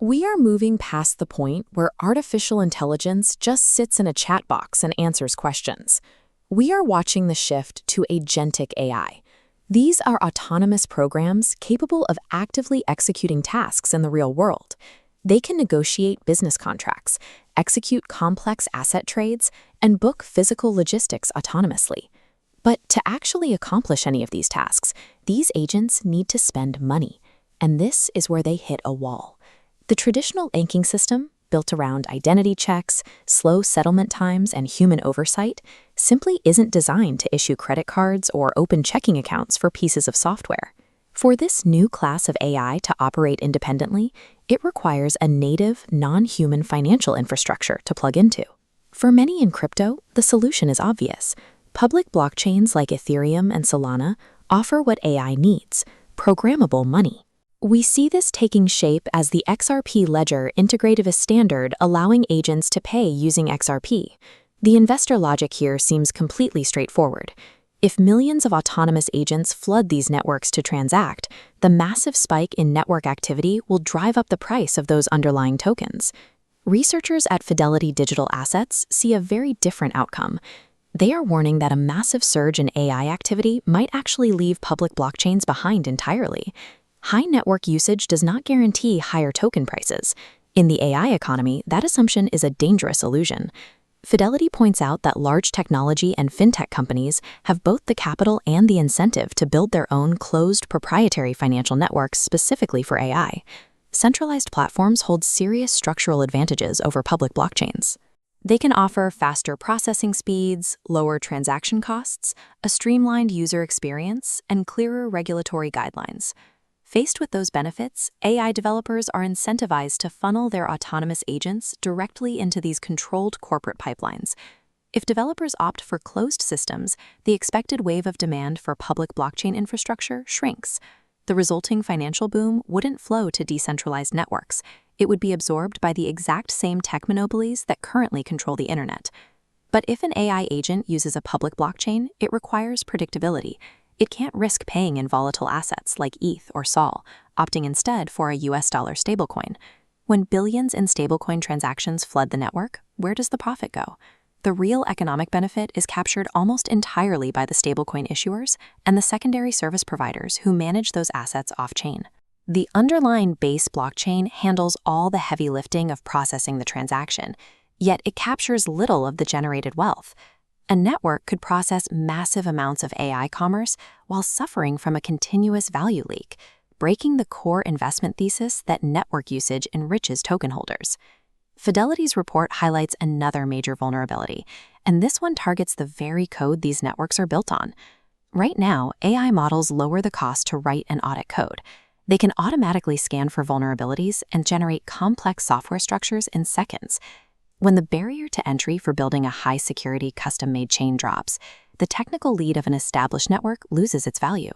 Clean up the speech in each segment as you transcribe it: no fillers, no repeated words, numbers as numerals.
We are moving past the point where artificial intelligence just sits in a chat box and answers questions. We are watching the shift to agentic AI. These are autonomous programs capable of actively executing tasks in the real world. They can negotiate business contracts, execute complex asset trades, and book physical logistics autonomously. But to actually accomplish any of these tasks, these agents need to spend money. And this is where they hit a wall. The traditional banking system, built around identity checks, slow settlement times, and human oversight, simply isn't designed to issue credit cards or open checking accounts for pieces of software. For this new class of AI to operate independently, it requires a native, non-human financial infrastructure to plug into. For many in crypto, the solution is obvious. Public blockchains like Ethereum and Solana offer what AI needs: programmable money. We see this taking shape as the XRP ledger integrated a standard allowing agents to pay using XRP. The investor logic here seems completely straightforward. If millions of autonomous agents flood these networks to transact, the massive spike in network activity will drive up the price of those underlying tokens. Researchers at Fidelity Digital Assets see a very different outcome. They are warning that a massive surge in AI activity might actually leave public blockchains behind entirely. High network usage does not guarantee higher token prices. In the AI economy, that assumption is a dangerous illusion. Fidelity points out that large technology and fintech companies have both the capital and the incentive to build their own closed proprietary financial networks specifically for AI. Centralized platforms hold serious structural advantages over public blockchains. They can offer faster processing speeds, lower transaction costs, a streamlined user experience, and clearer regulatory guidelines. Faced with those benefits, AI developers are incentivized to funnel their autonomous agents directly into these controlled corporate pipelines. If developers opt for closed systems, the expected wave of demand for public blockchain infrastructure shrinks. The resulting financial boom wouldn't flow to decentralized networks. It would be absorbed by the exact same tech monopolies that currently control the internet. But if an AI agent uses a public blockchain, it requires predictability. It can't risk paying in volatile assets like ETH or SOL, opting instead for a US dollar stablecoin. When billions in stablecoin transactions flood the network, where does the profit go? The real economic benefit is captured almost entirely by the stablecoin issuers and the secondary service providers who manage those assets off-chain. The underlying base blockchain handles all the heavy lifting of processing the transaction, yet it captures little of the generated wealth. A network could process massive amounts of AI commerce while suffering from a continuous value leak, breaking the core investment thesis that network usage enriches token holders. Fidelity's report highlights another major vulnerability, and this one targets the very code these networks are built on. Right now, AI models lower the cost to write and audit code. They can automatically scan for vulnerabilities and generate complex software structures in seconds. When the barrier to entry for building a high-security, custom-made chain drops, the technical lead of an established network loses its value.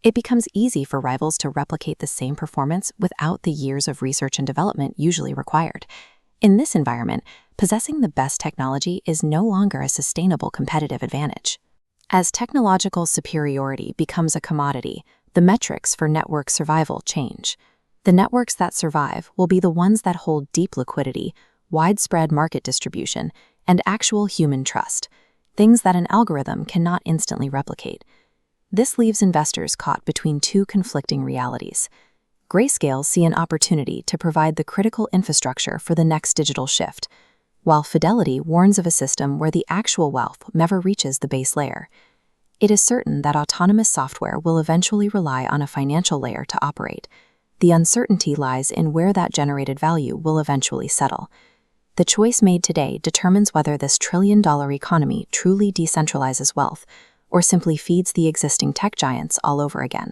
It becomes easy for rivals to replicate the same performance without the years of research and development usually required. In this environment, possessing the best technology is no longer a sustainable competitive advantage. As technological superiority becomes a commodity, the metrics for network survival change. The networks that survive will be the ones that hold deep liquidity, widespread market distribution, and actual human trust, things that an algorithm cannot instantly replicate. This leaves investors caught between two conflicting realities. Grayscale see an opportunity to provide the critical infrastructure for the next digital shift, while Fidelity warns of a system where the actual wealth never reaches the base layer. It is certain that autonomous software will eventually rely on a financial layer to operate. The uncertainty lies in where that generated value will eventually settle. The choice made today determines whether this trillion-dollar economy truly decentralizes wealth or simply feeds the existing tech giants all over again.